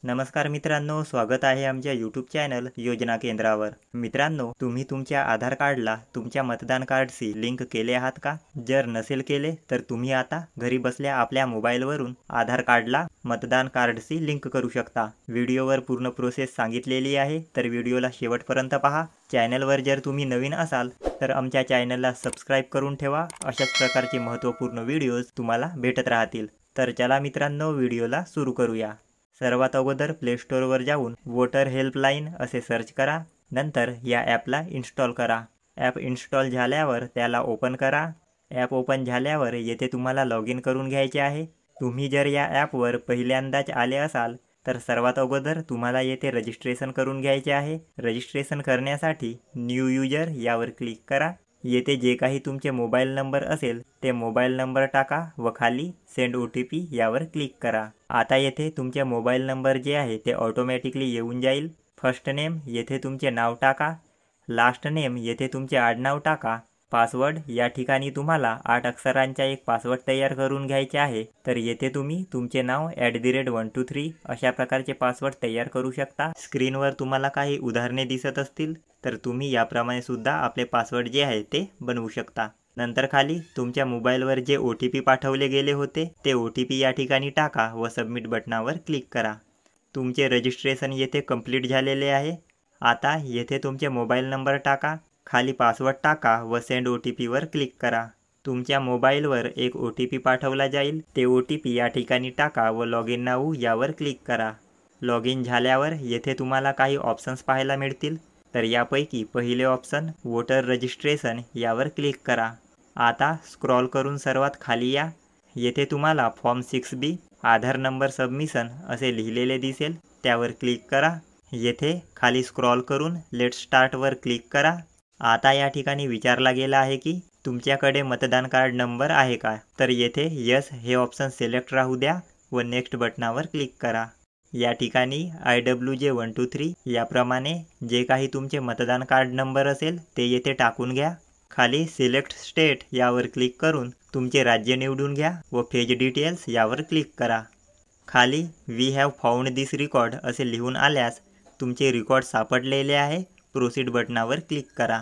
नमस्कार मित्रांनो, स्वागत आहे आमच्या यूट्यूब चॅनल योजना केंद्रावर। मित्रांनो, तुम्ही तुमच्या आधार कार्डला तुमच्या मतदान कार्डशी लिंक केले आहात का? जर नसेल केले तर तुम्ही आता घरी बसल्या आपल्या मोबाईलवरून आधार कार्डला मतदान कार्डशी लिंक करू शकता। व्हिडिओवर पूर्ण प्रोसेस सांगितलेली आहे, तर व्हिडिओला शेवटपर्यंत पहा। चॅनलवर जर तुम्ही नवीन असाल तर आमच्या चॅनलला सबस्क्राइब करून ठेवा। अशाच प्रकारचे महत्त्वपूर्ण व्हिडिओज तुम्हाला भेटत राहतील। तर चला मित्रांनो, व्हिडिओला सुरू करूया। सर्वात अगोदर प्ले स्टोअरवर जाऊन वोटर हेल्पलाईन असे सर्च करा। नंतर या ॲपला इन्स्टॉल करा। ॲप इन्स्टॉल झाल्यावर त्याला ओपन करा। ॲप ओपन झाल्यावर येथे तुम्हाला लॉग इन करून घ्यायचे आहे। तुम्ही जर या ॲपवर पहिल्यांदाच आले असाल तर सर्वात अगोदर तुम्हाला येथे रजिस्ट्रेशन करून घ्यायचे आहे। रजिस्ट्रेशन करण्यासाठी न्यू यूजर यावर क्लिक करा। येथे जे काही तुमचे मोबाईल नंबर असेल ते मोबाईल नंबर टाका व खाली सेंड OTP यावर क्लिक करा। आता येथे तुमचे मोबाईल नंबर जे आहे ते ऑटोमॅटिकली येऊन जाईल। फर्स्ट नेम येथे तुमचे नाव टाका। लास्ट नेम येथे तुमचे आडनाव टाका। पासवर्ड या ठिकाणी तुम्हाला 8 अक्षरांचा एक पासवर्ड तयार करून घ्यायचे आहे। तर येथे तुम्ही तुमचे नाव @123 अशा प्रकारचे पासवर्ड तयार करू शकता। स्क्रीनवर तुम्हाला काही उदाहरणे दिसत असतील तर तुम्ही याप्रमाणे सुद्धा आपले पासवर्ड जे आहे ते बनवू शकता। नंतर खाली तुमच्या मोबाईलवर जे OTP पाठवले गेले होते ते OTP या ठिकाणी टाका व सबमिट बटनावर क्लिक करा। तुमचे रजिस्ट्रेशन येथे कंप्लीट झालेले आहे। आता येथे तुमचे मोबाईल नंबर टाका, खाली पासवर्ड टाका व सेंड OTP वर क्लिक करा। तुमच्या मोबाईलवर एक OTP पाठवला जाईल, ते OTP या ठिकाणी टाका व लॉग इन नाऊ यावर क्लिक करा। लॉग इन झाल्यावर येथे तुम्हाला काही ऑप्शन्स पाहायला मिळतील, तर यापैकी पहिले ऑप्शन वोटर रजिस्ट्रेशन यावर क्लिक करा। आता स्क्रॉल करून सर्वात खाली या। येथे तुम्हाला फॉर्म 6B आधार नंबर सबमिशन असे लिहिलेले दिसेल, त्यावर क्लिक करा। येथे खाली स्क्रॉल करून लेट्स स्टार्ट वर क्लिक करा। आता या ठिकाणी विचारला गेला आहे की तुमच्याकडे मतदान कार्ड नंबर आहे का, तर येथे यस हे ऑप्शन सिलेक्ट राहू द्या व नेक्स्ट बटनावर क्लिक करा। या ठिकाणी IWJ123 याप्रमाणे जे काही तुमचे मतदान कार्ड नंबर असेल ते येथे टाकून घ्या। खाली सिलेक्ट स्टेट यावर क्लिक करून तुमचे राज्य निवडून घ्या व पेज डिटेल्स यावर क्लिक करा। खाली we have found this record असे लिहून आल्यास तुमचे रेकॉर्ड सापडलेले आहे। प्रोसीड बटनावर क्लिक करा।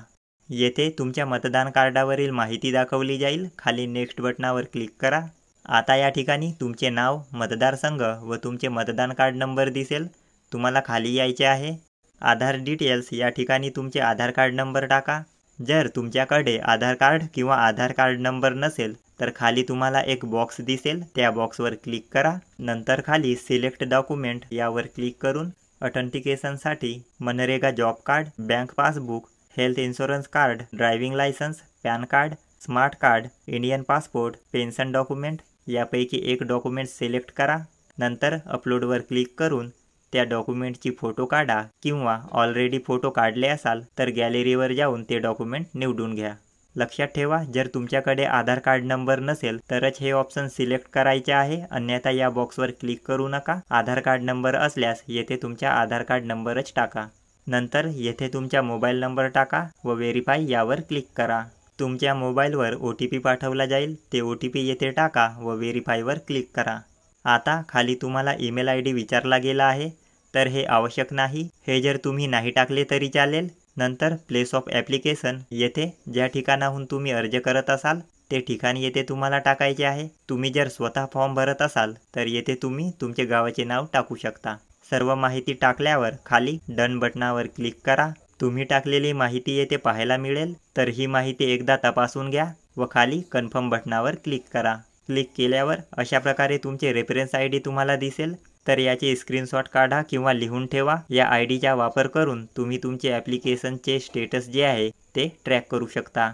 येथे तुमच्या मतदान कार्डावरील माहिती दाखवली जाईल। खाली नेक्स्ट बटनावर क्लिक करा। आता या ठिकाणी तुमचे नाव, मतदारसंघ व तुमचे मतदान कार्ड नंबर दिसेल। तुम्हाला खाली यायचे आहे। आधार डिटेल्स या ठिकाणी तुमचे आधार कार्ड नंबर टाका। जर तुमच्याकडे आधार कार्ड किंवा आधार कार्ड नंबर नसेल तर खाली तुम्हाला एक बॉक्स दिसेल, त्या बॉक्सवर क्लिक करा। नंतर खाली सिलेक्ट डॉक्युमेंट यावर क्लिक करून ऑथेंटिकेशनसाठी MNREGA job card, bank passbook, health insurance card, driving licence, PAN card, smart card, Indian passport, pension document यापैकी एक डॉक्युमेंट सिलेक्ट करा। नंतर अपलोडवर क्लिक करून त्या डॉक्युमेंटची फोटो काढा किंवा ऑलरेडी फोटो काढले असाल तर गॅलरीवर जाऊन ते डॉक्युमेंट निवडून घ्या। लक्षात ठेवा, जर तुमच्याकडे आधार कार्ड नंबर नसेल तरच हे ऑप्शन सिलेक्ट करायचे आहे, अन्यथा या बॉक्सवर क्लिक करू नका। आधार कार्ड नंबर असल्यास येथे तुमच्या आधार कार्ड नंबरच टाका। नंतर येथे तुमचा मोबाईल नंबर टाका व व्हेरीफाय यावर क्लिक करा। तुमच्या मोबाईलवर OTP पाठवला जाईल, ते OTP येथे टाका व व्हेरीफायवर क्लिक करा। आता खाली तुम्हाला ईमेल ID विचारला गेला आहे, तर हे आवश्यक नाही। हे जर तुम्ही नाही टाकले तरी चालेल। नंतर प्लेस ऑफ ॲप्लिकेशन येथे ज्या ठिकाणाहून तुम्ही अर्ज करत असाल ते ठिकाण येथे तुम्हाला टाकायचे आहे। तुम्ही जर स्वतः फॉर्म भरत असाल तर येथे तुम्ही तुमचे गावाचे नाव टाकू शकता। सर्व माहिती टाकल्यावर खाली डन बटनावर क्लिक करा। तुम्ही टाकलेली माहिती येथे पाहायला मिळेल, तर ही माहिती एकदा तपासून घ्या व खाली कन्फर्म बटनावर क्लिक करा। क्लिक केल्यावर अशा प्रकारे तुमचे रेफरन्स ID तुम्हाला दिसेल, तर याचे स्क्रीनशॉट काढा किंवा लिहून ठेवा। या IDचा वापर करून तुम्ही तुमचे ॲप्लिकेशनचे स्टेटस जे आहे ते ट्रॅक करू शकता।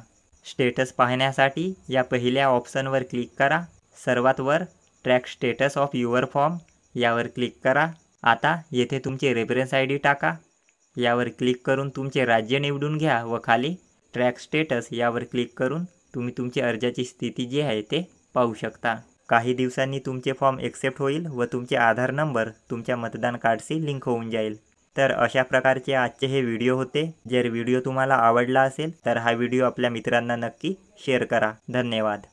स्टेटस पाहण्यासाठी या पहिल्या ऑप्शनवर क्लिक करा। सर्वात वर track status of your form यावर क्लिक करा। आता येथे तुमचे रेफरन्स ID टाका। यावर क्लिक करून तुमचे राज्य निवडून घ्या व खाली ट्रॅक स्टेटस यावर क्लिक करून तुम्ही तुमची अर्जाची स्थिती जी आहे ते पाहू शकता। काही दिवसांनी तुमचे फॉर्म एक्सेप्ट होईल व तुमचे आधार नंबर तुमच्या मतदान कार्डशी लिंक होऊन जाईल। तर अशा प्रकारचे आजचे हे व्हिडिओ होते। जर व्हिडिओ तुम्हाला आवडला असेल तर हा व्हिडिओ आपल्या मित्रांना नक्की शेअर करा। धन्यवाद।